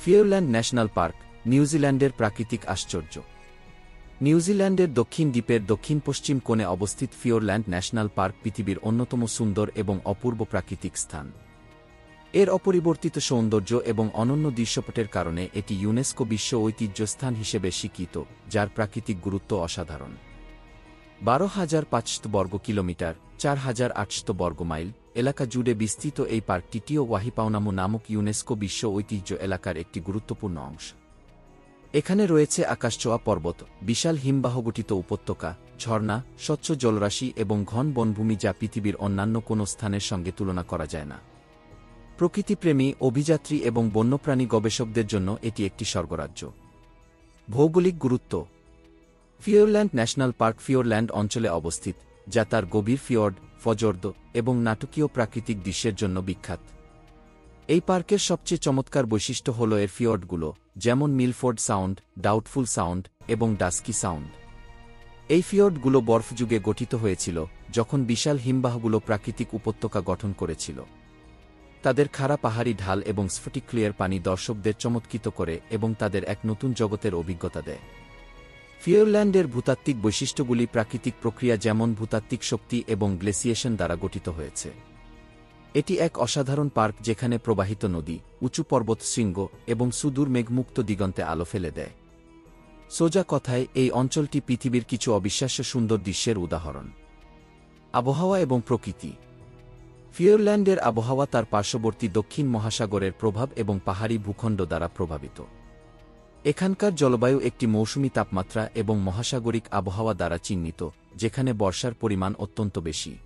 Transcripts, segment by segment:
ফিওরল্যান্ড national park, নিউজিল্যান্ডের প্রাকৃতিক আশ্চর্য। নিউজিল্যান্ডের দক্ষিণ দ্বীপের দক্ষিণ-পশ্চিম কোণে অবস্থিত ফিওরল্যান্ড ন্যাশনাল পার্ক পৃথিবীর অন্যতম সুন্দর এবং অপূর্ব প্রাকৃতিক স্থান। এর অপরিবর্তিত সৌন্দর্য এবং অনন্য দৃশ্যপটের কারণে এটি ইউনেস্কো বিশ্ব ঐতিহ্য স্থান হিসেবে স্বীকৃত, যার প্রাকৃতিক গুরুত্ব অসাধারণ। 12,500 বর্গ কিলোমিটার, 4,800 বর্গ মাইল এলাকা জুড়ে বিস্তৃত এই পার্কটি টিও ওয়াহিপাওনামু নামক ইউনেস্কো বিশ্ব ঐতিহ্য এলাকার একটি গুরুত্বপূর্ণ অংশ। এখানে রয়েছে আকাশছোঁয়া পর্বত, বিশাল হিমবাহগঠিত উপত্যকা, ঝর্ণা, স্বচ্ছ জলরাশি এবং ঘন বনভূমি যা পৃথিবীর অন্যান্য কোনো স্থানের সঙ্গে তুলনা করা যায় না। প্রকৃতিপ্রেমী, অভিযাত্রী এবং বন্যপ্রাণী গবেষকদের জন্য এটি একটি স্বর্গরাজ্য। ভৌগোলিক গুরুত্ব। ফিওরল্যান্ড ন্যাশনাল পার্ক ফিওরল্যান্ড অঞ্চলে অবস্থিত, যা তার গভীর ফিয়র্ড, ফজর্দ এবং নাটকীয় প্রাকৃতিক দৃশ্যের জন্য বিখ্যাত। এই পার্কের সবচেয়ে চমৎকার বৈশিষ্ট্য হল এর ফিয়র্ডগুলো, যেমন মিলফোর্ড সাউন্ড, ডাউটফুল সাউন্ড এবং ডাস্কি সাউন্ড। এই ফিয়র্ডগুলো বরফযুগে গঠিত হয়েছিল, যখন বিশাল হিমবাহগুলো প্রাকৃতিক উপত্যকা গঠন করেছিল। তাদের খাড়া পাহাড়ি ঢাল এবং স্ফটিক ক্লিয়ার পানি দর্শকদের চমৎকৃত করে এবং তাদের এক নতুন জগতের অভিজ্ঞতা দেয়। ফিওরল্যান্ডের ভূতাত্ত্বিক বৈশিষ্ট্যগুলি প্রাকৃতিক প্রক্রিয়া যেমন ভূতাত্ত্বিক শক্তি এবং গ্লেসিয়েশন দ্বারা গঠিত হয়েছে। এটি এক অসাধারণ পার্ক যেখানে প্রবাহিত নদী, উঁচু পর্বত শৃঙ্গ এবং সুদূর মেঘমুক্ত দিগন্তে আলো ফেলে দেয়। সোজা কথায়, এই অঞ্চলটি পৃথিবীর কিছু অবিশ্বাস্য সুন্দর দৃশ্যের উদাহরণ। আবহাওয়া এবং প্রকৃতি। ফিওরল্যান্ডের আবহাওয়া তার পার্শ্ববর্তী দক্ষিণ মহাসাগরের প্রভাব এবং পাহাড়ি ভূখণ্ড দ্বারা প্রভাবিত। এখানকার জলবায়ু একটি মৌসুমী তাপমাত্রা এবং মহাসাগরিক আবহাওয়া দ্বারা চিহ্নিত, যেখানে বর্ষার পরিমাণ অত্যন্ত বেশি।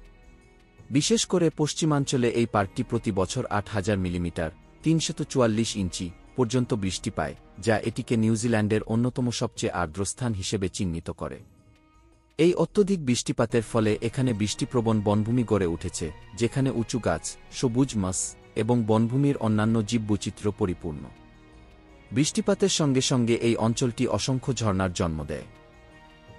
বিশেষ করে পশ্চিমাঞ্চলে এই পার্কটি প্রতি বছর 8,000 মিলিমিটার (344 ইঞ্চি) পর্যন্ত বৃষ্টি পায়, যা এটিকে নিউজিল্যান্ডের অন্যতম সবচেয়ে আর্দ্র স্থান হিসেবে চিহ্নিত করে। এই অত্যধিক বৃষ্টিপাতের ফলে এখানে বৃষ্টিপ্রবণ বনভূমি গড়ে উঠেছে, যেখানে উঁচু গাছ, সবুজ মাছ এবং বনভূমির অন্যান্য জীববৈচিত্র্য পরিপূর্ণ। বৃষ্টিপাতের সঙ্গে সঙ্গে এই অঞ্চলটি অসংখ্য ঝর্ণার জন্ম দেয়।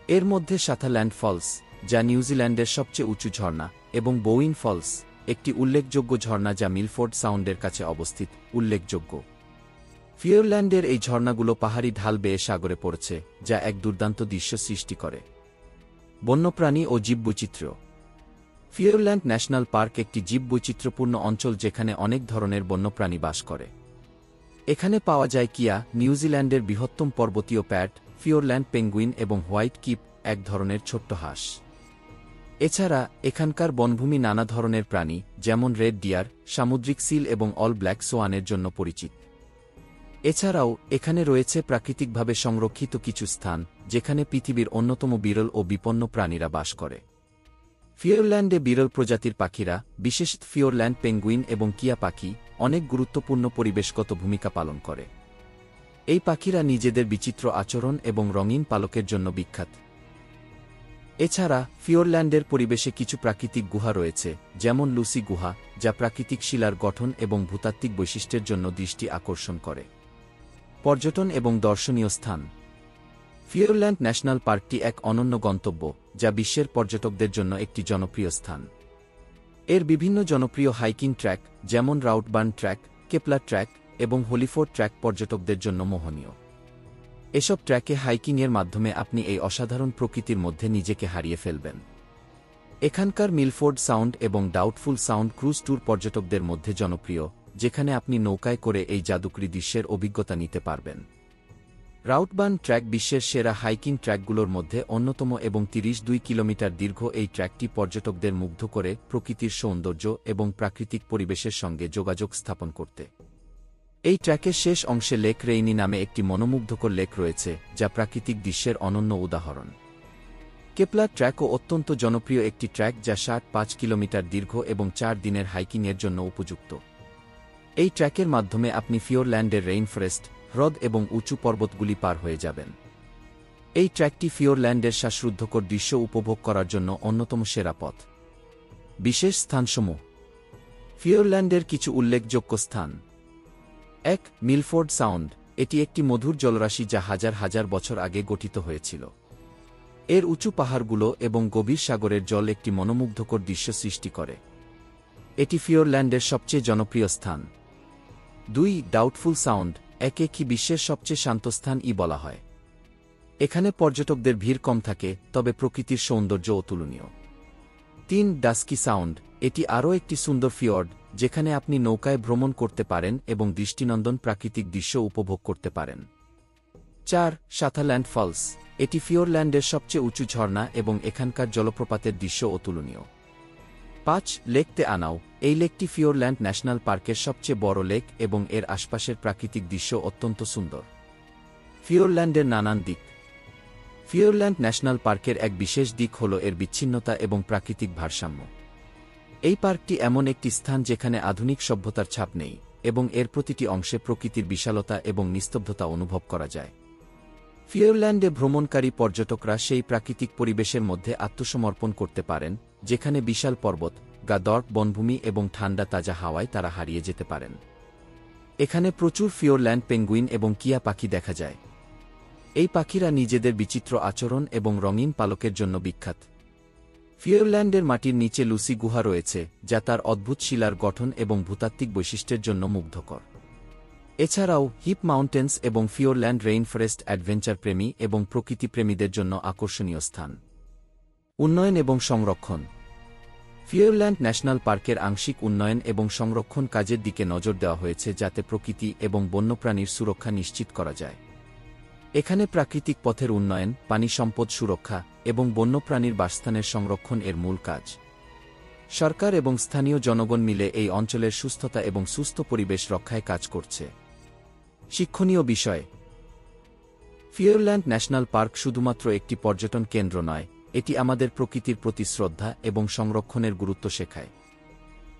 এর মধ্যে সাথারল্যান্ড ফলস, যা নিউজিল্যান্ডের সবচেয়ে উঁচু ঝর্ণা, এবং বোউইন ফলস, একটি উল্লেখযোগ্য ঝর্ণা যা মিলফোর্ড সাউন্ডের কাছে অবস্থিত, উল্লেখযোগ্য। ফিওরল্যান্ডের এই ঝর্ণাগুলো পাহাড়ি ঢাল বেয়ে সাগরে পড়ছে, যা এক দুর্দান্ত দৃশ্য সৃষ্টি করে। বন্যপ্রাণী ও জীববৈচিত্র্য। ফিওরল্যান্ড ন্যাশনাল পার্ক একটি জীববৈচিত্র্যপূর্ণ অঞ্চল যেখানে অনেক ধরনের বন্যপ্রাণী বাস করে। এখানে পাওয়া যায় কিয়া, নিউজিল্যান্ডের বৃহত্তম পর্বতীয় প্যাট, ফিওরল্যান্ড পেঙ্গুইন এবং হোয়াইট কিপ, এক ধরনের ছোট্ট হাঁস। এছাড়া এখানকার বনভূমি নানা ধরনের প্রাণী, যেমন রেড ডিয়ার, সামুদ্রিক সিল এবং অল ব্ল্যাক সোয়ানের জন্য পরিচিত। এছাড়াও এখানে রয়েছে প্রাকৃতিকভাবে সংরক্ষিত কিছু স্থান, যেখানে পৃথিবীর অন্যতম বিরল ও বিপন্ন প্রাণীরা বাস করে। ফিওরল্যান্ডে বিরল প্রজাতির পাখিরা, বিশেষত ফিওরল্যান্ড পেঙ্গুইন এবং কিয়া পাখি, অনেক গুরুত্বপূর্ণ পরিবেশগত ভূমিকা পালন করে। এই পাখিরা নিজেদের বিচিত্র আচরণ এবং রঙিন পালকের জন্য বিখ্যাত। এছাড়া ফিওরল্যান্ডের পরিবেশে কিছু প্রাকৃতিক গুহা রয়েছে, যেমন লুসি গুহা, যা প্রাকৃতিক শিলার গঠন এবং ভূতাত্ত্বিক বৈশিষ্ট্যের জন্য দৃষ্টি আকর্ষণ করে। পর্যটন এবং দর্শনীয় স্থান। ফিওরল্যান্ড ন্যাশনাল পার্কটি এক অনন্য গন্তব্য, যা বিশ্বের পর্যটকদের জন্য একটি জনপ্রিয় স্থান। এর বিভিন্ন জনপ্রিয় হাইকিং ট্র্যাক, যেমন রাউটবার্ন ট্র্যাক, কেপলার ট্র্যাক এবং হলিফোর্ড ট্র্যাক পর্যটকদের জন্য মোহনীয়। এসব ট্র্যাকে হাইকিংয়ের মাধ্যমে আপনি এই অসাধারণ প্রকৃতির মধ্যে নিজেকে হারিয়ে ফেলবেন। এখানকার মিলফোর্ড সাউন্ড এবং ডাউটফুল সাউন্ড ক্রুজ ট্যুর পর্যটকদের মধ্যে জনপ্রিয়, যেখানে আপনি নৌকায় করে এই জাদুকরী দৃশ্যের অভিজ্ঞতা নিতে পারবেন। রাউটবার্ন ট্র্যাক বিশ্বের সেরা হাইকিং ট্র্যাকগুলোর মধ্যে অন্যতম এবং 32 কিলোমিটার দীর্ঘ এই ট্র্যাকটি পর্যটকদের মুগ্ধ করে প্রকৃতির সৌন্দর্য এবং প্রাকৃতিক পরিবেশের সঙ্গে যোগাযোগ স্থাপন করতে। এই ট্র্যাকের শেষ অংশে লেক রেইনি নামে একটি মনোমুগ্ধকর লেক রয়েছে, যা প্রাকৃতিক দৃশ্যের অনন্য উদাহরণ। কেপলার ট্র্যাকও অত্যন্ত জনপ্রিয় একটি ট্র্যাক যা 65 কিলোমিটার দীর্ঘ এবং 4 দিনের হাইকিংয়ের জন্য উপযুক্ত। এই ট্র্যাকের মাধ্যমে আপনি ফিওরল্যান্ডের রেইনফরেস্ট, হ্রদ এবং উঁচু পর্বতগুলি পার হয়ে যাবেন। এই ট্র্যাকটি ফিওরল্যান্ডের শ্বাসরুদ্ধকর দৃশ্য উপভোগ করার জন্য অন্যতম সেরা পথ। বিশেষ স্থানসমূহ। ফিওরল্যান্ডের কিছু উল্লেখযোগ্য স্থান। 1. Milford sound. এটি একটি মধুর জলরাশি যা হাজার হাজার বছর আগে গঠিত হয়েছিল। এর উঁচু পাহাড়গুলো এবং গভীর সাগরের জল একটি মনোমুগ্ধকর দৃশ্য সৃষ্টি করে। এটি ফিওরল্যান্ডের সবচেয়ে জনপ্রিয় স্থান। 2. Doubtful sound. একে কি বিশ্বের সবচেয়ে শান্ত স্থান বলা হয়। এখানে পর্যটকদের ভিড় কম থাকে, তবে প্রকৃতির সৌন্দর্য অতুলনীয়। ৩. Dusky sound. এটি আরও একটি সুন্দর ফিয়র্ড, যেখানে আপনি নৌকায় ভ্রমণ করতে পারেন এবং দৃষ্টিনন্দন প্রাকৃতিক দৃশ্য উপভোগ করতে পারেন। ৪. সাথারল্যান্ড ফলস। এটি ফিওরল্যান্ডের সবচেয়ে উঁচু ঝর্ণা এবং এখানকার জলপ্রপাতের দৃশ্য অতুলনীয়। ৫. লেক তে আনাউ। এই লেকটি ফিওরল্যান্ড ন্যাশনাল পার্কের সবচেয়ে বড় লেক এবং এর আশপাশের প্রাকৃতিক দৃশ্য অত্যন্ত সুন্দর। ফিওরল্যান্ডের নানান দিক। ফিওরল্যান্ড ন্যাশনাল পার্কের এক বিশেষ দিক হল এর বিচ্ছিন্নতা এবং প্রাকৃতিক ভারসাম্য। এই পার্কটি এমন একটি স্থান যেখানে আধুনিক সভ্যতার ছাপ নেই, এবং এর প্রতিটি অংশে প্রকৃতির বিশালতা এবং নিস্তব্ধতা অনুভব করা যায়। ফিওরল্যান্ডে ভ্রমণকারী পর্যটকরা সেই প্রাকৃতিক পরিবেশের মধ্যে আত্মসমর্পণ করতে পারেন, যেখানে বিশাল পর্বত, গাদর্ক বনভূমি এবং ঠান্ডা তাজা হাওয়ায় তারা হারিয়ে যেতে পারেন। এখানে প্রচুর ফিওরল্যান্ড পেঙ্গুইন এবং কিয়া পাখি দেখা যায়। এই পাখিরা নিজেদের বিচিত্র আচরণ এবং রঙিন পালকের জন্য বিখ্যাত। ফিওরল্যান্ডের মাটির নিচে লুসি গুহা রয়েছে, যা তার অদ্ভুত শিলার গঠন এবং ভূতাত্ত্বিক বৈশিষ্ট্যের জন্য মুগ্ধকর। এছাড়াও হিপ মাউন্টেন্স এবং ফিওরল্যান্ড রেইনফরেস্ট অ্যাডভেঞ্চার প্রেমী এবং প্রকৃতিপ্রেমীদের জন্য আকর্ষণীয় স্থান। উন্নয়ন এবং সংরক্ষণ। ফিওরল্যান্ড ন্যাশনাল পার্কের আংশিক উন্নয়ন এবং সংরক্ষণ কাজের দিকে নজর দেওয়া হয়েছে যাতে প্রকৃতি এবং বন্যপ্রাণীর সুরক্ষা নিশ্চিত করা যায়। এখানে প্রাকৃতিক পথের উন্নয়ন, পানি সম্পদ সুরক্ষা এবং বন্যপ্রাণীর বাসস্থানের সংরক্ষণ এর মূল কাজ। সরকার এবং স্থানীয় জনগণ মিলে এই অঞ্চলের সুস্থতা এবং সুস্থ পরিবেশ রক্ষায় কাজ করছে। শিক্ষণীয় বিষয়। ফিওরল্যান্ড ন্যাশনাল পার্ক শুধুমাত্র একটি পর্যটন কেন্দ্র নয়, এটি আমাদের প্রকৃতির প্রতি শ্রদ্ধা এবং সংরক্ষণের গুরুত্ব শেখায়।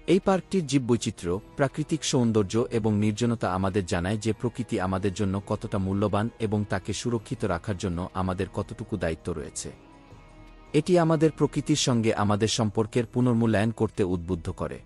এই পার্কটির জীববৈচিত্র্য, প্রাকৃতিক সৌন্দর্য এবং নির্জনতা আমাদের জানায় যে প্রকৃতি আমাদের জন্য কতটা মূল্যবান এবং তাকে সুরক্ষিত রাখার জন্য আমাদের কতটুকু দায়িত্ব রয়েছে। এটি আমাদের প্রকৃতির সঙ্গে আমাদের সম্পর্কের পুনর্মূল্যায়ন করতে উদ্বুদ্ধ করে।